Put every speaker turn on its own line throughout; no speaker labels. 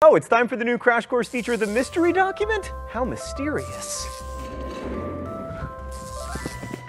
Oh, it's time for the new Crash Course feature, the mystery document? How mysterious.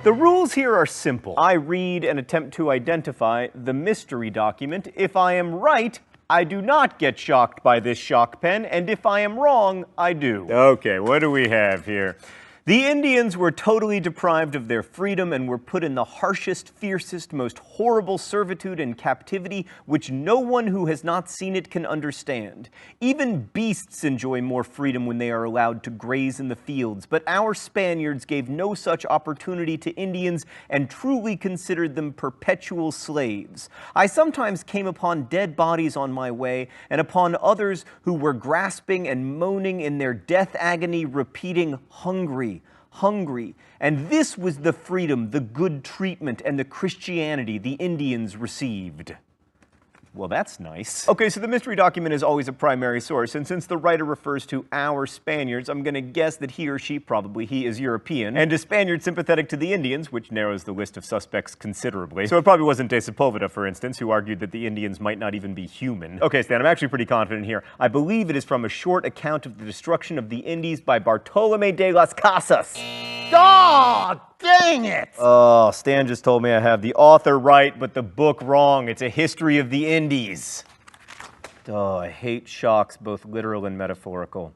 The rules here are simple. I read and attempt to identify the mystery document. If I am right, I do not get shocked by this shock pen, and if I am wrong, I do. Okay, what do we have here? The Indians were totally deprived of their freedom and were put in the harshest, fiercest, most horrible servitude and captivity, which no one who has not seen it can understand. Even beasts enjoy more freedom when they are allowed to graze in the fields, but our Spaniards gave no such opportunity to Indians and truly considered them perpetual slaves. I sometimes came upon dead bodies on my way, and upon others who were grasping and moaning in their death agony, repeating, "Hungry, hungry." And this was the freedom, the good treatment, and the Christianity the Indians received. Well, that's nice. Okay, so the mystery document is always a primary source, and since the writer refers to our Spaniards, I'm gonna guess that he or she, probably he, is European, and a Spaniard sympathetic to the Indians, which narrows the list of suspects considerably. So it probably wasn't De Sepulveda, for instance, who argued that the Indians might not even be human. Okay, Stan, I'm actually pretty confident here. I believe it is from a short account of the destruction of the Indies by Bartolome de las Casas.
Oh, dang it!
Oh, Stan just told me I have the author right, but the book wrong. It's a history of the Indies. Oh, I hate shocks, both literal and metaphorical.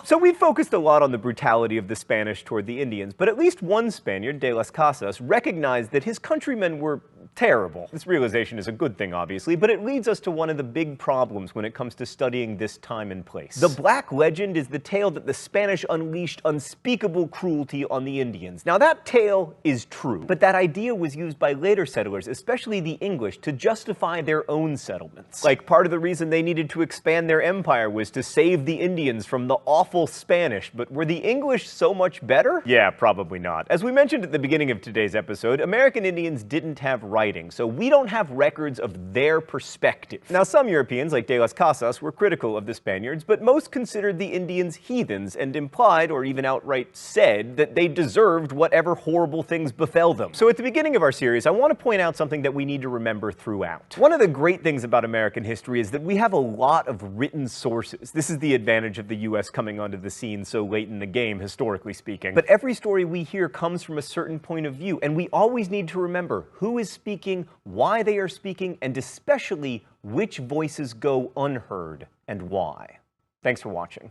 So we've focused a lot on the brutality of the Spanish toward the Indians, but at least one Spaniard, de las Casas, recognized that his countrymen were terrible. This realization is a good thing, obviously, but it leads us to one of the big problems when it comes to studying this time and place. The Black Legend is the tale that the Spanish unleashed unspeakable cruelty on the Indians. Now, that tale is true, but that idea was used by later settlers, especially the English, to justify their own settlements. Like, part of the reason they needed to expand their empire was to save the Indians from the awful Spanish, but were the English so much better? Yeah, probably not. As we mentioned at the beginning of today's episode, American Indians didn't have writing, so we don't have records of their perspective. Now, some Europeans, like de las Casas, were critical of the Spaniards, but most considered the Indians heathens and implied, or even outright said, that they deserved whatever horrible things befell them. So at the beginning of our series, I want to point out something that we need to remember throughout. One of the great things about American history is that we have a lot of written sources. This is the advantage of the US coming onto the scene so late in the game, historically speaking. But every story we hear comes from a certain point of view, and we always need to remember who is speaking, why they are speaking, and especially which voices go unheard and why. Thanks for watching.